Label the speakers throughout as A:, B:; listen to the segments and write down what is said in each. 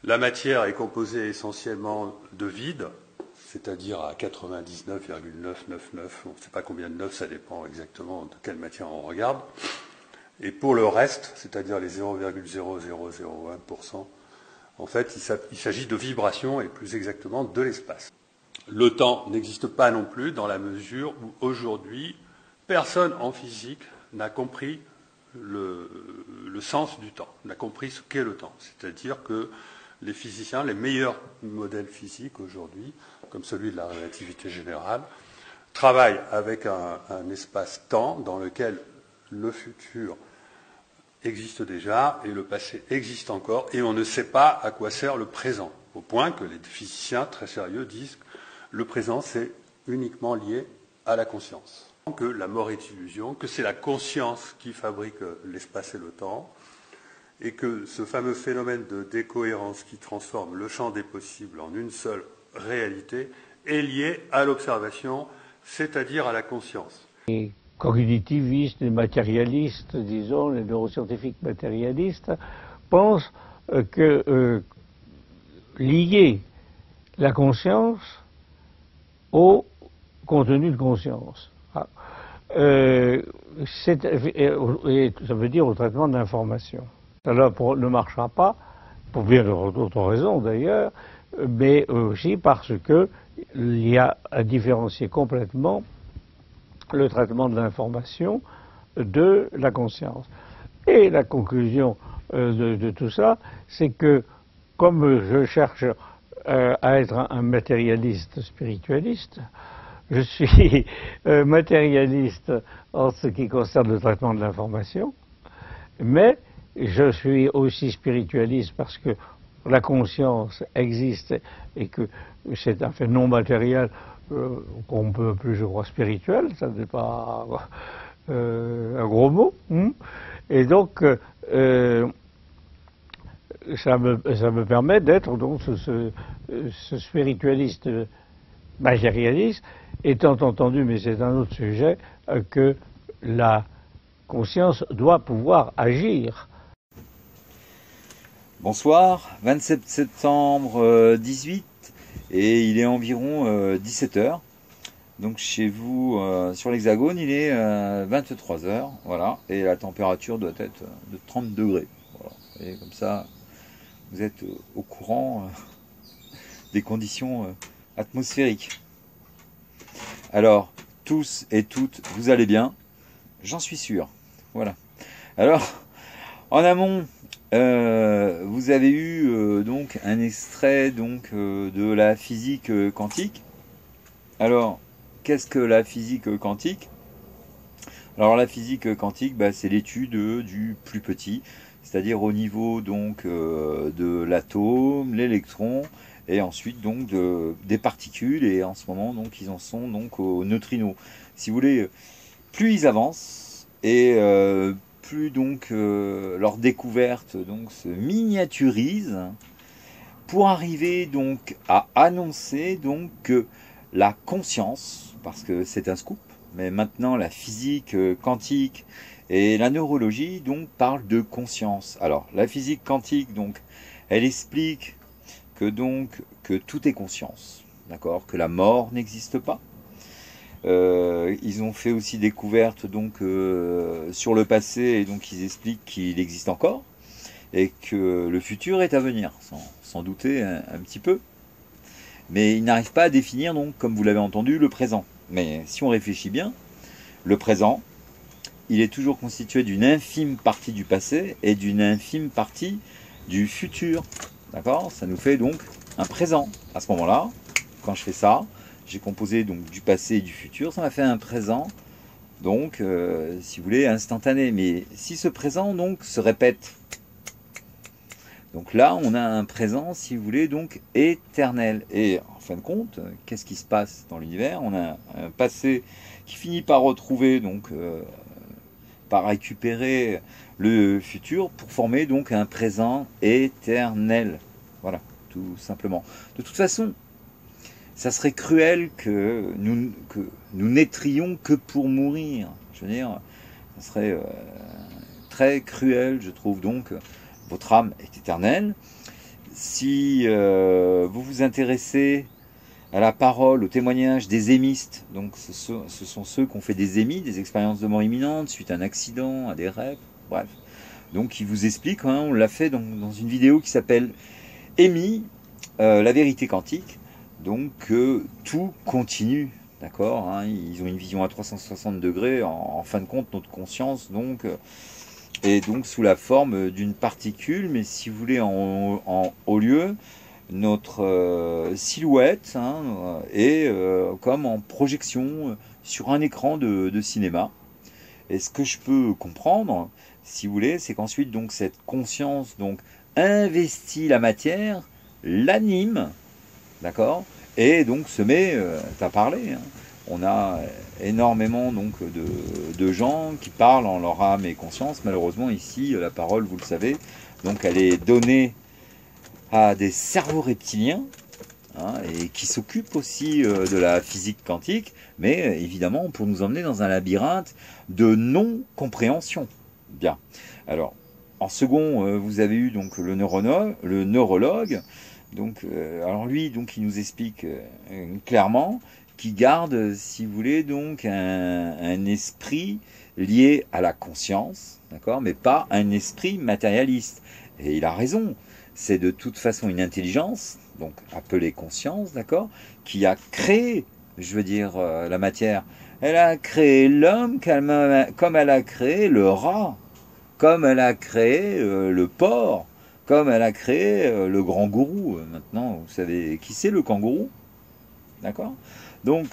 A: La matière est composée essentiellement de vide, c'est-à-dire à 99,999, on ne sait pas combien de 9, ça dépend exactement de quelle matière on regarde. Et pour le reste, c'est-à-dire les 0,0001%, en fait, il s'agit de vibrations et plus exactement de l'espace. Le temps n'existe pas non plus dans la mesure où aujourd'hui, personne en physique n'a compris le sens du temps, n'a compris ce qu'est le temps. C'est-à-dire que les physiciens, les meilleurs modèles physiques aujourd'hui, comme celui de la relativité générale, travaillent avec un espace-temps dans lequel le futur existe déjà et le passé existe encore, et on ne sait pas à quoi sert le présent, au point que les physiciens très sérieux disent que le présent c'est uniquement lié à la conscience, que la mort est illusion, que c'est la conscience qui fabrique l'espace et le temps, et que ce fameux phénomène de décohérence qui transforme le champ des possibles en une seule réalité est lié à l'observation, c'est-à-dire à la conscience.
B: Les cognitivistes, les matérialistes, disons, les neuroscientifiques matérialistes, pensent que lier la conscience au contenu de conscience. Et ça veut dire au traitement de l'information. Cela ne marchera pas, pour bien d'autres raisons d'ailleurs, mais aussi parce qu'il y a à différencier complètement le traitement de l'information de la conscience. Et la conclusion de tout ça, c'est que comme je cherche à être un matérialiste spiritualiste, je suis matérialiste en ce qui concerne le traitement de l'information, mais je suis aussi spiritualiste parce que la conscience existe et que c'est un fait non matériel qu'on peut appeler, je crois, spirituel, ça n'est pas un gros mot. Et donc, ça me permet d'être donc ce spiritualiste matérialiste, étant entendu, mais c'est un autre sujet, que la conscience doit pouvoir agir.
C: Bonsoir, 27 septembre 18, et il est environ 17 h. Donc chez vous, sur l'Hexagone, il est 23 h, voilà, et la température doit être de 30 degrés. Voilà. Et comme ça, vous êtes au courant des conditions atmosphériques. Alors, tous et toutes, vous allez bien, j'en suis sûr. Voilà. Alors, en amont, vous avez eu donc un extrait donc de la physique quantique. Alors, qu'est-ce que la physique quantique? Alors la physique quantique, c'est l'étude du plus petit, c'est-à-dire au niveau donc de l'atome, l'électron, et ensuite donc des particules, et en ce moment donc ils en sont donc aux neutrinos. Si vous voulez, plus ils avancent et plus donc leur découverte donc se miniaturise pour arriver donc à annoncer donc que la conscience, parce que c'est un scoop, mais maintenant la physique quantique et la neurologie donc parlent de conscience. Alors la physique quantique donc elle explique que tout est conscience, d'accord, que la mort n'existe pas. Ils ont fait aussi découverte donc sur le passé, et donc ils expliquent qu'il existe encore et que le futur est à venir, sans douter un petit peu. Mais ils n'arrivent pas à définir donc, comme vous l'avez entendu, le présent. Mais si on réfléchit bien, le présent, il est toujours constitué d'une infime partie du passé et d'une infime partie du futur. D'accord? Ça nous fait donc un présent. À ce moment-là, quand je fais ça, j'ai composé donc du passé et du futur, ça m'a fait un présent, donc si vous voulez, instantané. Mais si ce présent donc se répète, donc là on a un présent, si vous voulez, donc éternel. Et en fin de compte, qu'est-ce qui se passe dans l'univers? On a un passé qui finit par retrouver, donc par récupérer le futur pour former donc un présent éternel. Voilà, tout simplement. De toute façon, ça serait cruel que nous naîtrions que pour mourir. Je veux dire, ça serait très cruel, je trouve. Donc, votre âme est éternelle. si vous vous intéressez à la parole, au témoignage des émistes, donc ce sont ceux qui ont fait des émis, des expériences de mort imminente, suite à un accident, à des rêves, bref. Donc ils vous expliquent, hein, on l'a fait dans une vidéo qui s'appelle Émis, la vérité quantique, donc tout continue, d'accord, hein, ils ont une vision à 360 degrés, en fin de compte notre conscience donc est donc sous la forme d'une particule, mais si vous voulez au lieu, notre silhouette hein, est comme en projection sur un écran de cinéma. Et ce que je peux comprendre, si vous voulez, c'est qu'ensuite donc cette conscience donc investit la matière, l'anime, d'accord, et donc se met à parler. Hein. On a énormément donc de gens qui parlent en leur âme et conscience. Malheureusement ici, la parole, vous le savez, donc elle est donnée à des cerveaux reptiliens hein, et qui s'occupent aussi de la physique quantique, mais évidemment pour nous emmener dans un labyrinthe de non-compréhension. Bien. Alors, en second, vous avez eu donc le neurologue. Donc, alors lui, donc, il nous explique clairement qu'il garde, si vous voulez, donc un esprit lié à la conscience, d'accord, mais pas un esprit matérialiste. Et il a raison. C'est de toute façon une intelligence, donc appelée conscience, d'accord, qui a créé, je veux dire, la matière. Elle a créé l'homme comme elle a créé le rat, comme elle a créé le porc, comme elle a créé le grand gourou. Maintenant, vous savez qui c'est le kangourou, d'accord? Donc,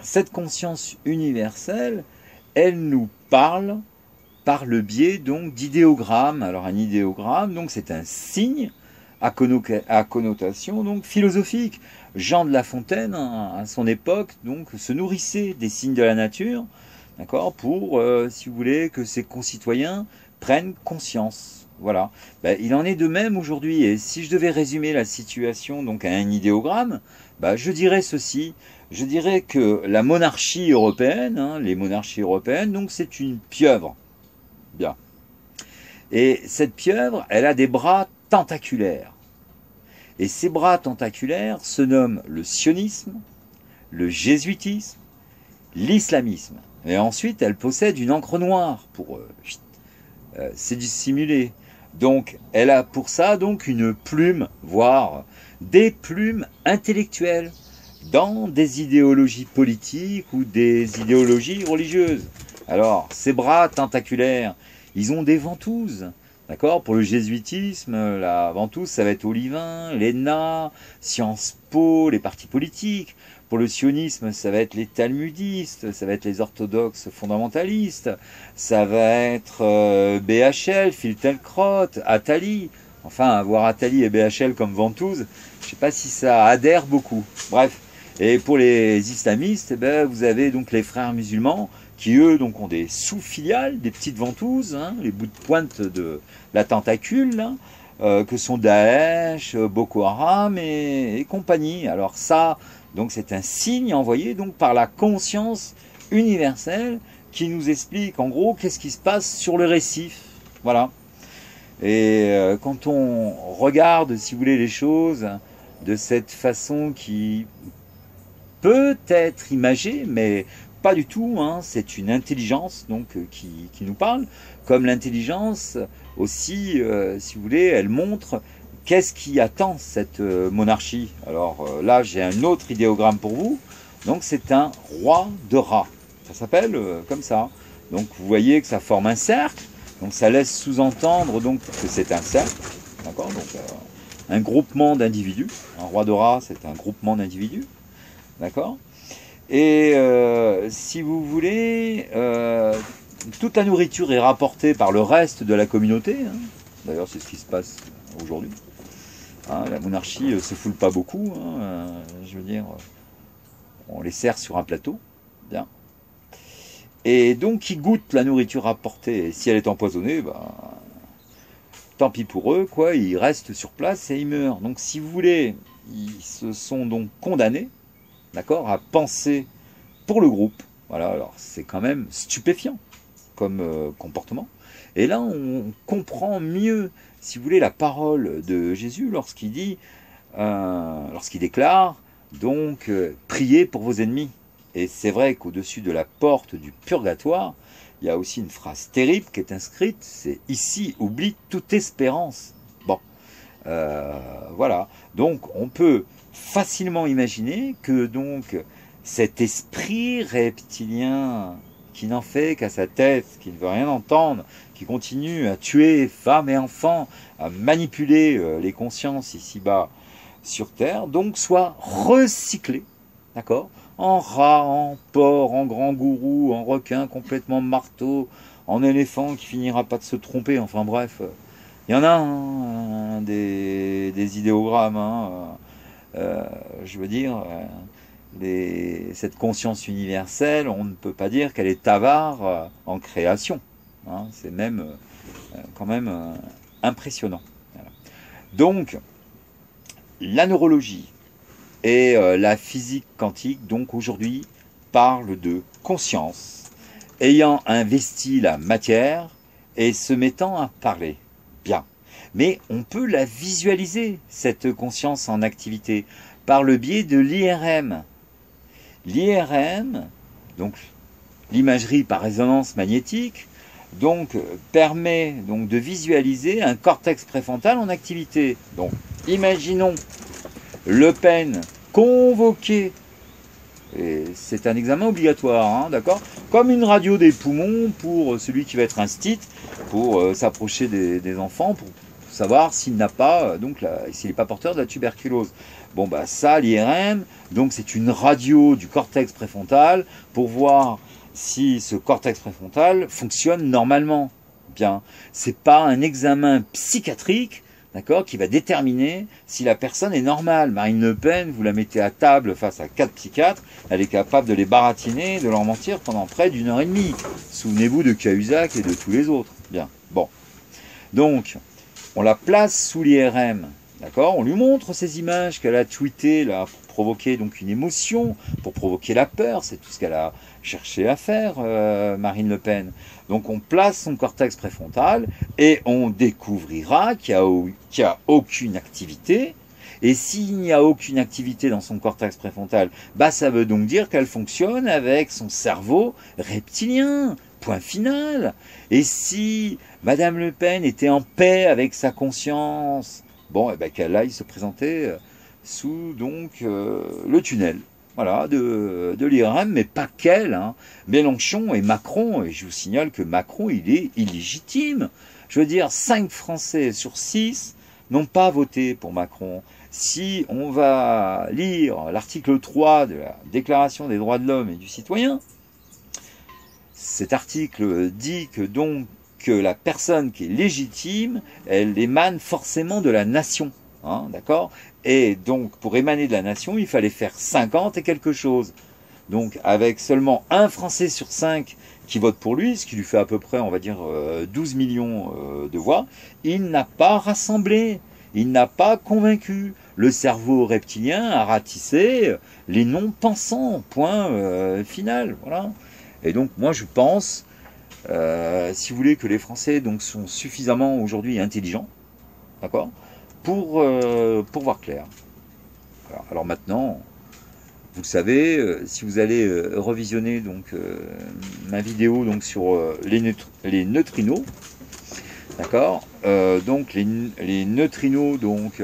C: cette conscience universelle, elle nous parle par le biais donc d'idéogrammes. Alors un idéogramme, donc c'est un signe à connotation donc philosophique. Jean de La Fontaine, à son époque, donc se nourrissait des signes de la nature, d'accord, pour, si vous voulez, que ses concitoyens prennent conscience. Voilà. Ben, il en est de même aujourd'hui. Et si je devais résumer la situation donc à un idéogramme, ben, je dirais ceci. Je dirais que la monarchie européenne, hein, les monarchies européennes, donc c'est une pieuvre. Bien. Et cette pieuvre, elle a des bras tentaculaires. Et ces bras tentaculaires se nomment le sionisme, le jésuitisme, l'islamisme. Et ensuite, elle possède une encre noire pour c'est dissimulé. Donc, elle a pour ça donc une plume, voire des plumes intellectuelles dans des idéologies politiques ou des idéologies religieuses. Alors, ces bras tentaculaires, ils ont des ventouses. D'accord? Pour le jésuitisme, la ventouse, ça va être Olivain, l'ENA, Sciences Po, les partis politiques. Pour le sionisme, ça va être les talmudistes, ça va être les orthodoxes fondamentalistes, ça va être BHL, Finkielkraut, Attali. Enfin, avoir Attali et BHL comme ventouse, je ne sais pas si ça adhère beaucoup. Bref. Et pour les islamistes, ben, vous avez donc les frères musulmans qui, eux, donc, ont des sous-filiales, des petites ventouses, hein, les bouts de pointe de la tentacule, là, que sont Daesh, Boko Haram et compagnie. Alors ça, donc c'est un signe envoyé donc par la conscience universelle qui nous explique en gros qu'est-ce qui se passe sur le récif. Voilà. Et quand on regarde, si vous voulez, les choses de cette façon qui peut être imagée, mais pas du tout, hein, c'est une intelligence donc qui nous parle, comme l'intelligence aussi, si vous voulez, elle montre qu'est-ce qui attend cette monarchie. Alors là, j'ai un autre idéogramme pour vous, donc c'est un roi de rats, ça s'appelle comme ça. Donc vous voyez que ça forme un cercle, donc ça laisse sous-entendre donc que c'est un cercle, d'accord, donc un groupement d'individus, un roi de rats c'est un groupement d'individus, d'accord. Et si vous voulez, toute la nourriture est rapportée par le reste de la communauté. Hein. D'ailleurs, c'est ce qui se passe aujourd'hui. Hein, la monarchie se foule pas beaucoup. Hein, je veux dire, on les sert sur un plateau. Bien. Et donc, ils goûtent la nourriture rapportée. Et si elle est empoisonnée, ben, tant pis pour eux, quoi. Ils restent sur place et ils meurent. Donc, si vous voulez, ils se sont donc condamnés. D'accord, à penser pour le groupe. Voilà, alors c'est quand même stupéfiant comme comportement. Et là, on comprend mieux si vous voulez, la parole de Jésus lorsqu'il dit, lorsqu'il déclare, donc, priez pour vos ennemis. Et c'est vrai qu'au-dessus de la porte du purgatoire, il y a aussi une phrase terrible qui est inscrite, c'est « Ici, oublie toute espérance ». Bon, voilà. Donc, on peut facilement imaginer que donc cet esprit reptilien qui n'en fait qu'à sa tête, qui ne veut rien entendre, qui continue à tuer femmes et enfants, à manipuler les consciences ici-bas sur Terre, donc soit recyclé, d'accord, en rat, en porc, en grand gourou, en requin complètement marteau, en éléphant qui finira pas de se tromper, enfin bref, il y en a hein, des idéogrammes, hein, je veux dire, cette conscience universelle, on ne peut pas dire qu'elle est avare en création, hein, c'est même quand même impressionnant. Voilà. Donc, la neurologie et la physique quantique, donc aujourd'hui, parlent de conscience, ayant investi la matière et se mettant à parler. Bien. Mais on peut la visualiser, cette conscience en activité, par le biais de l'IRM. L'IRM, donc l'imagerie par résonance magnétique, donc permet donc de visualiser un cortex préfrontal en activité. Donc, imaginons Le Pen convoqué, et c'est un examen obligatoire, hein, d'accord, comme une radio des poumons pour celui qui va être instit, pour s'approcher des enfants, pour savoir s'il n'a pas, donc s'il n'est pas porteur de la tuberculose. Bon, bah ça, l'IRM, donc c'est une radio du cortex préfrontal pour voir si ce cortex préfrontal fonctionne normalement. Bien, c'est pas un examen psychiatrique, d'accord, qui va déterminer si la personne est normale. Marine Le Pen, vous la mettez à table face à 4 psychiatres, elle est capable de les baratiner, de leur mentir pendant près d'1 heure et demie. Souvenez-vous de Cahuzac et de tous les autres. Bien, bon. Donc, on la place sous l'IRM, d'accord, on lui montre ces images qu'elle a tweetées là, pour provoquer donc une émotion, pour provoquer la peur, c'est tout ce qu'elle a cherché à faire, Marine Le Pen. Donc on place son cortex préfrontal et on découvrira qu'il n'y a aucune activité. Et s'il n'y a aucune activité dans son cortex préfrontal, bah ça veut donc dire qu'elle fonctionne avec son cerveau reptilien. Point final. Et si Madame Le Pen était en paix avec sa conscience, bon, et ben qu'elle aille se présenter sous donc le tunnel. Voilà, de l'IRM, mais pas qu'elle, hein. Mélenchon et Macron, et je vous signale que Macron, il est illégitime. Je veux dire, 5 Français sur 6 n'ont pas voté pour Macron. Si on va lire l'article 3 de la Déclaration des droits de l'homme et du citoyen, cet article dit que donc que la personne qui est légitime, elle émane forcément de la nation. Hein, d'accord? Et donc, pour émaner de la nation, il fallait faire 50 et quelque chose. Donc, avec seulement 1 Français sur 5 qui vote pour lui, ce qui lui fait à peu près, on va dire, 12 millions de voix, il n'a pas rassemblé, il n'a pas convaincu. Le cerveau reptilien a ratissé les non-pensants, point final. Voilà. Et donc, moi, je pense, si vous voulez, que les Français donc, sont suffisamment aujourd'hui intelligents, d'accord, pour voir clair. Alors maintenant, vous le savez, si vous allez revisionner donc ma vidéo donc sur les neutrinos, d'accord, donc les neutrinos, donc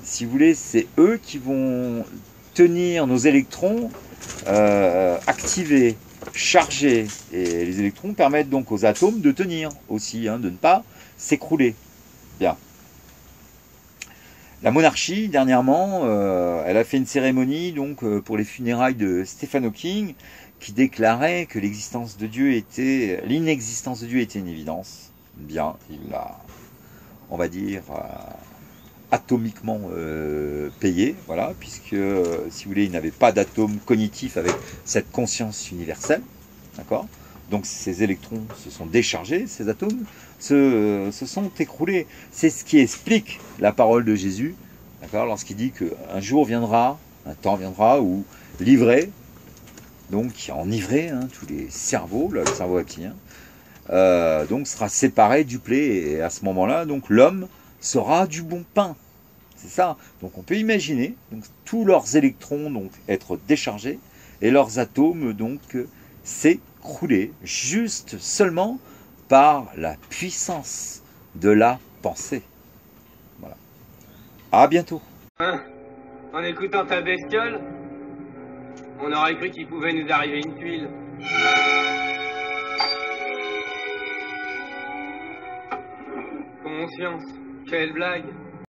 C: si vous voulez, c'est eux qui vont tenir nos électrons activés, chargés, et les électrons permettent donc aux atomes de tenir aussi, hein, de ne pas s'écrouler. Bien. La monarchie, dernièrement, elle a fait une cérémonie donc pour les funérailles de Stephen Hawking, qui déclarait que l'inexistence de Dieu était une évidence. Bien, il l'a, on va dire, atomiquement payé, voilà, puisque, si vous voulez, il n'avait pas d'atome cognitif avec cette conscience universelle, d'accord. Donc ces électrons se sont déchargés, ces atomes se sont écroulés. C'est ce qui explique la parole de Jésus, d'accord, lorsqu'il dit qu'un jour viendra, un temps viendra où livré, donc enivré, hein, tous les cerveaux, là, le cerveau reptilien, donc sera séparé, duplé, et à ce moment-là, donc l'homme sera du bon pain. C'est ça. Donc on peut imaginer donc, tous leurs électrons donc, être déchargés et leurs atomes donc s'écrouler juste seulement par la puissance de la pensée. Voilà. À bientôt.
D: Hein? En écoutant ta bestiole, on aurait cru qu'il pouvait nous arriver une tuile. Conscience, quelle blague.